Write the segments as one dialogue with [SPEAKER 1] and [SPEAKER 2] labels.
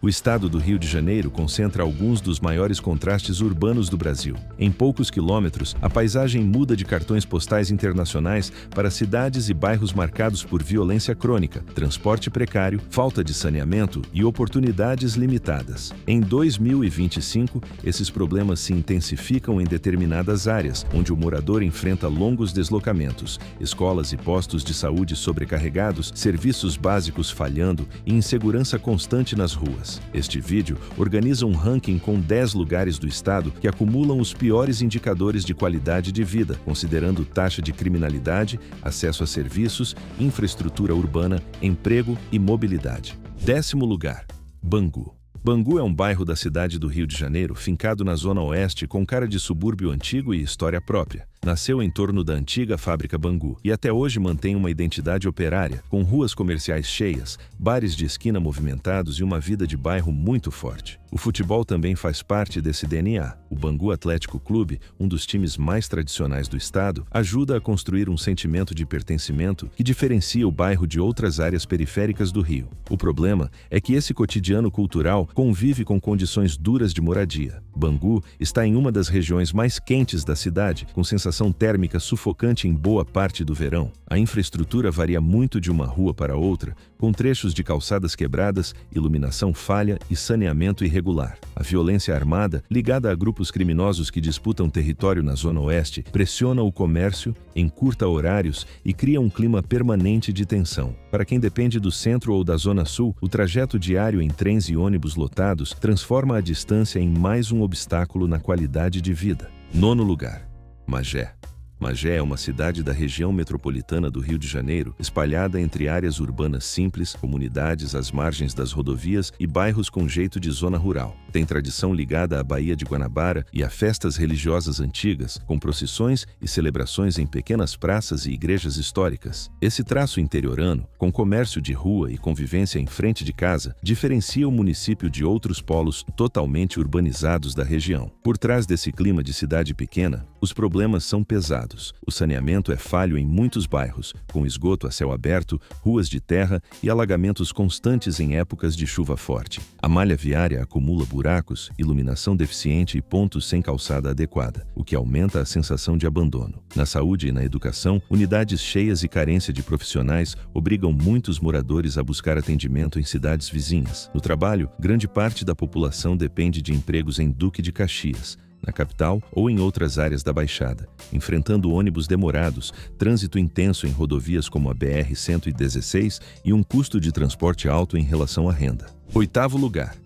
[SPEAKER 1] O estado do Rio de Janeiro concentra alguns dos maiores contrastes urbanos do Brasil. Em poucos quilômetros, a paisagem muda de cartões postais internacionais para cidades e bairros marcados por violência crônica, transporte precário, falta de saneamento e oportunidades limitadas. Em 2025, esses problemas se intensificam em determinadas áreas, onde o morador enfrenta longos deslocamentos, escolas e postos de saúde sobrecarregados, serviços básicos falhando e insegurança constante nas ruas. Este vídeo organiza um ranking com 10 lugares do estado que acumulam os piores indicadores de qualidade de vida, considerando taxa de criminalidade, acesso a serviços, infraestrutura urbana, emprego e mobilidade. 10º lugar, Bangu. Bangu é um bairro da cidade do Rio de Janeiro, fincado na zona oeste com cara de subúrbio antigo e história própria. Nasceu em torno da antiga fábrica Bangu e até hoje mantém uma identidade operária, com ruas comerciais cheias, bares de esquina movimentados e uma vida de bairro muito forte. O futebol também faz parte desse DNA. O Bangu Atlético Clube, um dos times mais tradicionais do estado, ajuda a construir um sentimento de pertencimento que diferencia o bairro de outras áreas periféricas do Rio. O problema é que esse cotidiano cultural convive com condições duras de moradia. Bangu está em uma das regiões mais quentes da cidade, com sensação térmica sufocante em boa parte do verão. A infraestrutura varia muito de uma rua para outra, com trechos de calçadas quebradas, iluminação falha e saneamento irregular. A violência armada, ligada a grupos criminosos que disputam território na zona oeste, pressiona o comércio, encurta horários e cria um clima permanente de tensão. Para quem depende do centro ou da zona sul, o trajeto diário em trens e ônibus lotados transforma a distância em mais um obstáculo na qualidade de vida. 9º lugar, Magé. Magé é uma cidade da região metropolitana do Rio de Janeiro, espalhada entre áreas urbanas simples, comunidades às margens das rodovias e bairros com jeito de zona rural. Tem tradição ligada à Baía de Guanabara e a festas religiosas antigas, com procissões e celebrações em pequenas praças e igrejas históricas. Esse traço interiorano, com comércio de rua e convivência em frente de casa, diferencia o município de outros polos totalmente urbanizados da região. Por trás desse clima de cidade pequena, os problemas são pesados. O saneamento é falho em muitos bairros, com esgoto a céu aberto, ruas de terra e alagamentos constantes em épocas de chuva forte. A malha viária acumula buracos, iluminação deficiente e pontos sem calçada adequada, o que aumenta a sensação de abandono. Na saúde e na educação, unidades cheias e carência de profissionais obrigam muitos moradores a buscar atendimento em cidades vizinhas. No trabalho, grande parte da população depende de empregos em Duque de Caxias, na capital ou em outras áreas da Baixada, enfrentando ônibus demorados, trânsito intenso em rodovias como a BR-116 e um custo de transporte alto em relação à renda. 8º lugar,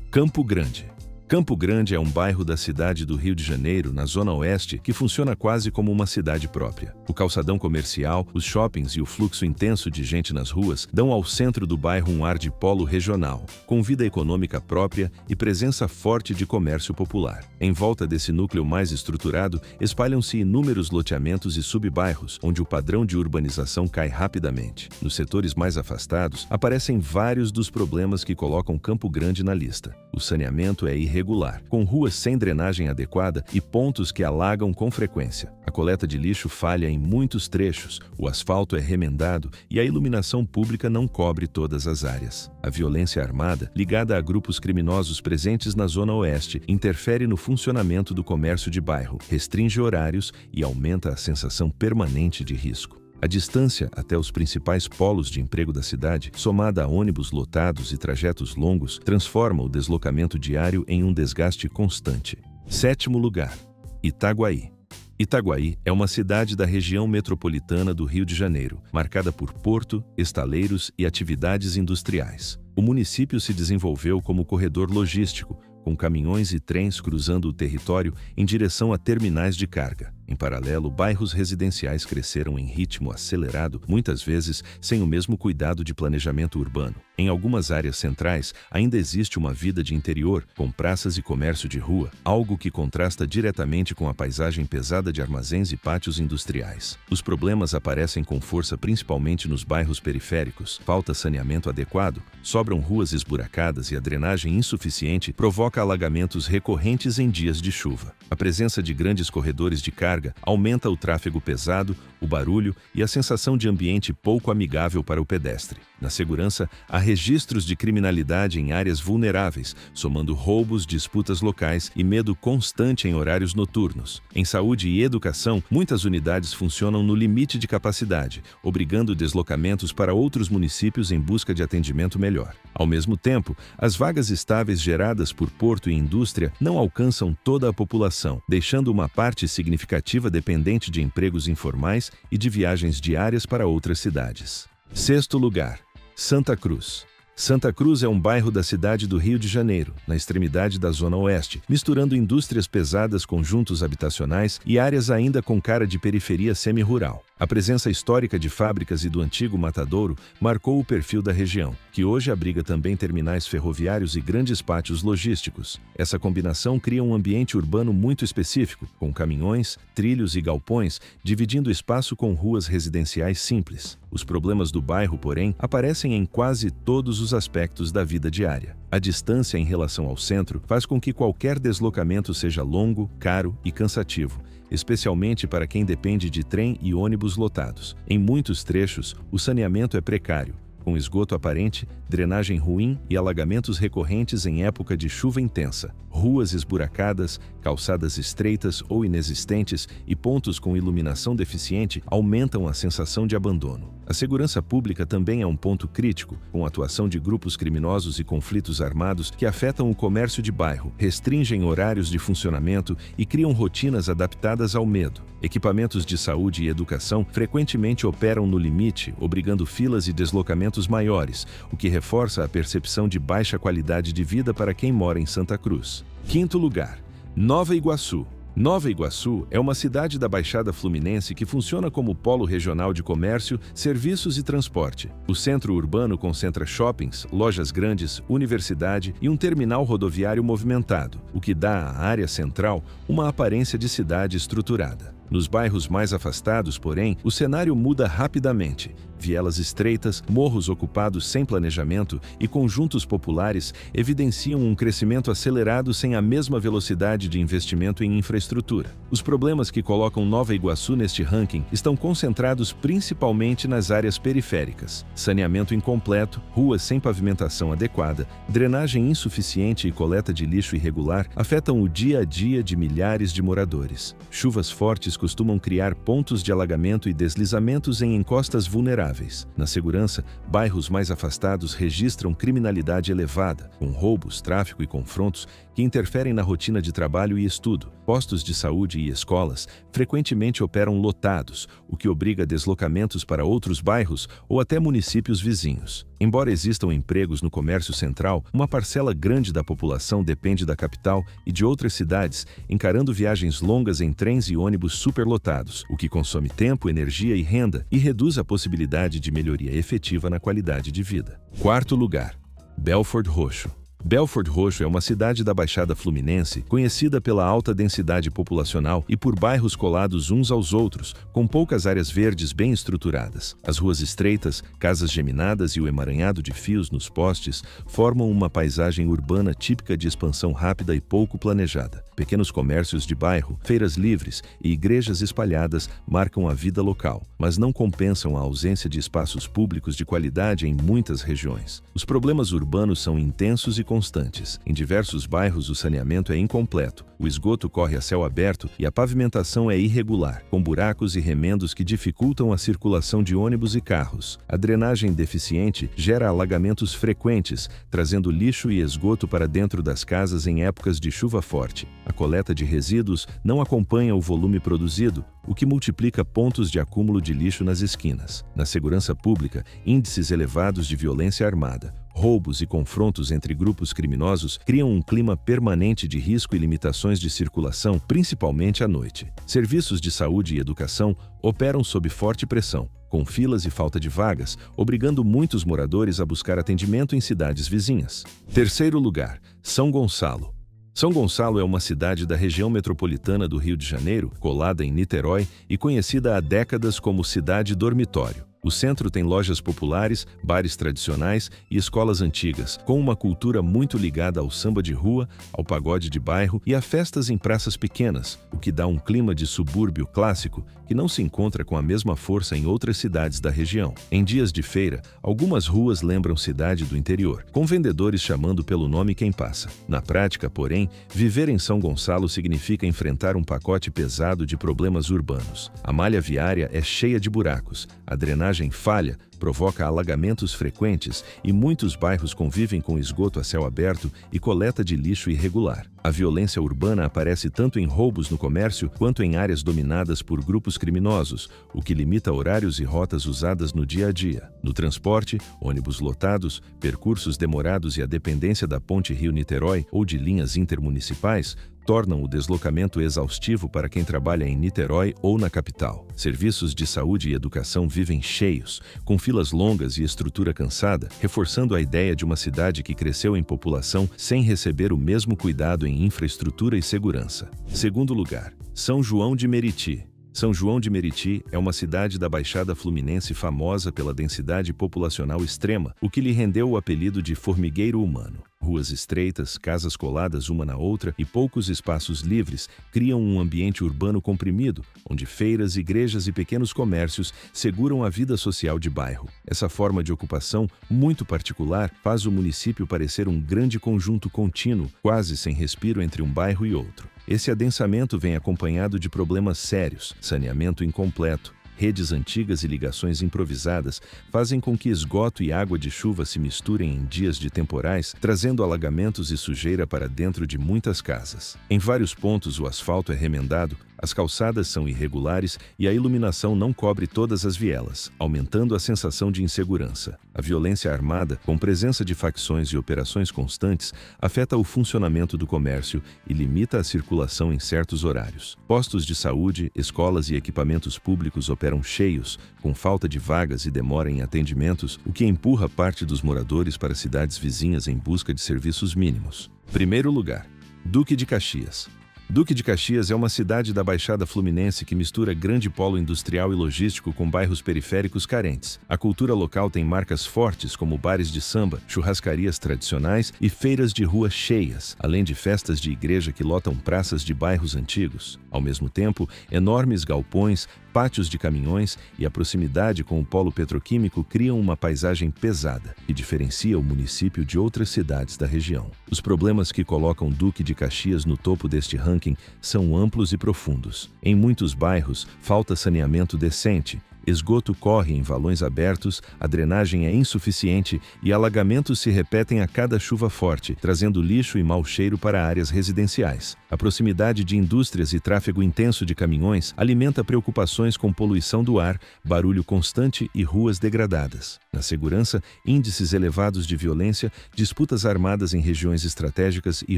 [SPEAKER 1] Campo Grande. Campo Grande é um bairro da cidade do Rio de Janeiro, na zona oeste, que funciona quase como uma cidade própria. O calçadão comercial, os shoppings e o fluxo intenso de gente nas ruas dão ao centro do bairro um ar de polo regional, com vida econômica própria e presença forte de comércio popular. Em volta desse núcleo mais estruturado, espalham-se inúmeros loteamentos e subbairros, onde o padrão de urbanização cai rapidamente. Nos setores mais afastados, aparecem vários dos problemas que colocam Campo Grande na lista. O saneamento é irregular, com ruas sem drenagem adequada e pontos que alagam com frequência. A coleta de lixo falha em muitos trechos, o asfalto é remendado e a iluminação pública não cobre todas as áreas. A violência armada, ligada a grupos criminosos presentes na zona oeste, interfere no funcionamento do comércio de bairro, restringe horários e aumenta a sensação permanente de risco. A distância até os principais polos de emprego da cidade, somada a ônibus lotados e trajetos longos, transforma o deslocamento diário em um desgaste constante. 7º lugar, Itaguaí. Itaguaí é uma cidade da região metropolitana do Rio de Janeiro, marcada por porto, estaleiros e atividades industriais. O município se desenvolveu como corredor logístico, com caminhões e trens cruzando o território em direção a terminais de carga. Em paralelo, bairros residenciais cresceram em ritmo acelerado, muitas vezes sem o mesmo cuidado de planejamento urbano. Em algumas áreas centrais, ainda existe uma vida de interior, com praças e comércio de rua, algo que contrasta diretamente com a paisagem pesada de armazéns e pátios industriais. Os problemas aparecem com força principalmente nos bairros periféricos. Falta saneamento adequado, sobram ruas esburacadas e a drenagem insuficiente provoca alagamentos recorrentes em dias de chuva. A presença de grandes corredores de carga carga aumenta o tráfego pesado, o barulho e a sensação de ambiente pouco amigável para o pedestre. Na segurança, há registros de criminalidade em áreas vulneráveis, somando roubos, disputas locais e medo constante em horários noturnos. Em saúde e educação, muitas unidades funcionam no limite de capacidade, obrigando deslocamentos para outros municípios em busca de atendimento melhor. Ao mesmo tempo, as vagas estáveis geradas por porto e indústria não alcançam toda a população, deixando uma parte significativa dependente de empregos informais e de viagens diárias para outras cidades. Sexto lugar, Santa Cruz. Santa Cruz é um bairro da cidade do Rio de Janeiro, na extremidade da Zona Oeste, misturando indústrias pesadas, conjuntos habitacionais e áreas ainda com cara de periferia semi-rural. A presença histórica de fábricas e do antigo matadouro marcou o perfil da região, que hoje abriga também terminais ferroviários e grandes pátios logísticos. Essa combinação cria um ambiente urbano muito específico, com caminhões, trilhos e galpões, dividindo espaço com ruas residenciais simples. Os problemas do bairro, porém, aparecem em quase todos os aspectos da vida diária. A distância em relação ao centro faz com que qualquer deslocamento seja longo, caro e cansativo, especialmente para quem depende de trem e ônibus lotados. Em muitos trechos, o saneamento é precário, com esgoto aparente, drenagem ruim e alagamentos recorrentes em época de chuva intensa. Ruas esburacadas, calçadas estreitas ou inexistentes e pontos com iluminação deficiente aumentam a sensação de abandono. A segurança pública também é um ponto crítico, com a atuação de grupos criminosos e conflitos armados que afetam o comércio de bairro, restringem horários de funcionamento e criam rotinas adaptadas ao medo. Equipamentos de saúde e educação frequentemente operam no limite, obrigando filas e deslocamentos maiores, o que reforça a percepção de baixa qualidade de vida para quem mora em Santa Cruz. Quinto lugar, Nova Iguaçu. Nova Iguaçu é uma cidade da Baixada Fluminense que funciona como polo regional de comércio, serviços e transporte. O centro urbano concentra shoppings, lojas grandes, universidade e um terminal rodoviário movimentado, o que dá à área central uma aparência de cidade estruturada. Nos bairros mais afastados, porém, o cenário muda rapidamente. Vielas estreitas, morros ocupados sem planejamento e conjuntos populares evidenciam um crescimento acelerado sem a mesma velocidade de investimento em infraestrutura. Os problemas que colocam Nova Iguaçu neste ranking estão concentrados principalmente nas áreas periféricas. Saneamento incompleto, ruas sem pavimentação adequada, drenagem insuficiente e coleta de lixo irregular afetam o dia a dia de milhares de moradores. Chuvas fortes costumam criar pontos de alagamento e deslizamentos em encostas vulneráveis. Na segurança, bairros mais afastados registram criminalidade elevada, com roubos, tráfico e confrontos que interferem na rotina de trabalho e estudo. Postos de saúde e escolas frequentemente operam lotados, o que obriga a deslocamentos para outros bairros ou até municípios vizinhos. Embora existam empregos no comércio central, uma parcela grande da população depende da capital e de outras cidades, encarando viagens longas em trens e ônibus superlotados, o que consome tempo, energia e renda e reduz a possibilidade de melhoria efetiva na qualidade de vida. Quarto lugar, Belford Roxo. Belford Roxo é uma cidade da Baixada Fluminense conhecida pela alta densidade populacional e por bairros colados uns aos outros, com poucas áreas verdes bem estruturadas. As ruas estreitas, casas geminadas e o emaranhado de fios nos postes formam uma paisagem urbana típica de expansão rápida e pouco planejada. Pequenos comércios de bairro, feiras livres e igrejas espalhadas marcam a vida local, mas não compensam a ausência de espaços públicos de qualidade em muitas regiões. Os problemas urbanos são intensos e constantes. Em diversos bairros, o saneamento é incompleto, o esgoto corre a céu aberto e a pavimentação é irregular, com buracos e remendos que dificultam a circulação de ônibus e carros. A drenagem deficiente gera alagamentos frequentes, trazendo lixo e esgoto para dentro das casas em épocas de chuva forte. A coleta de resíduos não acompanha o volume produzido, o que multiplica pontos de acúmulo de lixo nas esquinas. Na segurança pública, índices elevados de violência armada, roubos e confrontos entre grupos criminosos criam um clima permanente de risco e limitações de circulação, principalmente à noite. Serviços de saúde e educação operam sob forte pressão, com filas e falta de vagas, obrigando muitos moradores a buscar atendimento em cidades vizinhas. Terceiro lugar, São Gonçalo. São Gonçalo é uma cidade da região metropolitana do Rio de Janeiro, colada em Niterói e conhecida há décadas como cidade dormitório. O centro tem lojas populares, bares tradicionais e escolas antigas, com uma cultura muito ligada ao samba de rua, ao pagode de bairro e a festas em praças pequenas, o que dá um clima de subúrbio clássico que não se encontra com a mesma força em outras cidades da região. Em dias de feira, algumas ruas lembram cidade do interior, com vendedores chamando pelo nome quem passa. Na prática, porém, viver em São Gonçalo significa enfrentar um pacote pesado de problemas urbanos. A malha viária é cheia de buracos, a drenagem falha, provoca alagamentos frequentes e muitos bairros convivem com esgoto a céu aberto e coleta de lixo irregular. A violência urbana aparece tanto em roubos no comércio quanto em áreas dominadas por grupos criminosos, o que limita horários e rotas usadas no dia a dia. No transporte, ônibus lotados, percursos demorados e a dependência da Ponte Rio-Niterói ou de linhas intermunicipais tornam o deslocamento exaustivo para quem trabalha em Niterói ou na capital. Serviços de saúde e educação vivem cheios, com filas longas e estrutura cansada, reforçando a ideia de uma cidade que cresceu em população sem receber o mesmo cuidado em infraestrutura e segurança. Segundo lugar, São João de Meriti. São João de Meriti é uma cidade da Baixada Fluminense famosa pela densidade populacional extrema, o que lhe rendeu o apelido de formigueiro humano. Ruas estreitas, casas coladas uma na outra e poucos espaços livres criam um ambiente urbano comprimido, onde feiras, igrejas e pequenos comércios seguram a vida social de bairro. Essa forma de ocupação, muito particular, faz o município parecer um grande conjunto contínuo, quase sem respiro entre um bairro e outro. Esse adensamento vem acompanhado de problemas sérios: saneamento incompleto, redes antigas e ligações improvisadas fazem com que esgoto e água de chuva se misturem em dias de temporais, trazendo alagamentos e sujeira para dentro de muitas casas. Em vários pontos o asfalto é remendado, as calçadas são irregulares e a iluminação não cobre todas as vielas, aumentando a sensação de insegurança. A violência armada, com presença de facções e operações constantes, afeta o funcionamento do comércio e limita a circulação em certos horários. Postos de saúde, escolas e equipamentos públicos operam cheios, com falta de vagas e demora em atendimentos, o que empurra parte dos moradores para cidades vizinhas em busca de serviços mínimos. Primeiro lugar, Duque de Caxias. Duque de Caxias é uma cidade da Baixada Fluminense que mistura grande polo industrial e logístico com bairros periféricos carentes. A cultura local tem marcas fortes como bares de samba, churrascarias tradicionais e feiras de rua cheias, além de festas de igreja que lotam praças de bairros antigos. Ao mesmo tempo, enormes galpões, pátios de caminhões e a proximidade com o polo petroquímico criam uma paisagem pesada que diferencia o município de outras cidades da região. Os problemas que colocam Duque de Caxias no topo deste ranking são amplos e profundos. Em muitos bairros, falta saneamento decente, esgoto corre em valões abertos, a drenagem é insuficiente e alagamentos se repetem a cada chuva forte, trazendo lixo e mau cheiro para áreas residenciais. A proximidade de indústrias e tráfego intenso de caminhões alimenta preocupações com poluição do ar, barulho constante e ruas degradadas. Na segurança, índices elevados de violência, disputas armadas em regiões estratégicas e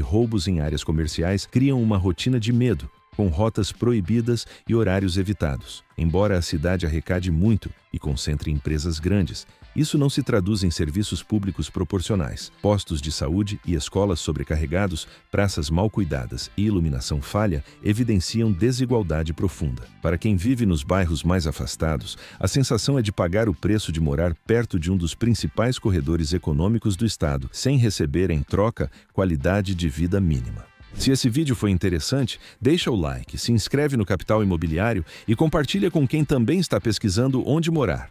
[SPEAKER 1] roubos em áreas comerciais criam uma rotina de medo, com rotas proibidas e horários evitados. Embora a cidade arrecade muito e concentre empresas grandes, isso não se traduz em serviços públicos proporcionais. Postos de saúde e escolas sobrecarregados, praças mal cuidadas e iluminação falha evidenciam desigualdade profunda. Para quem vive nos bairros mais afastados, a sensação é de pagar o preço de morar perto de um dos principais corredores econômicos do estado, sem receber em troca qualidade de vida mínima. Se esse vídeo foi interessante, deixa o like, se inscreve no Capital Imobiliário e compartilha com quem também está pesquisando onde morar.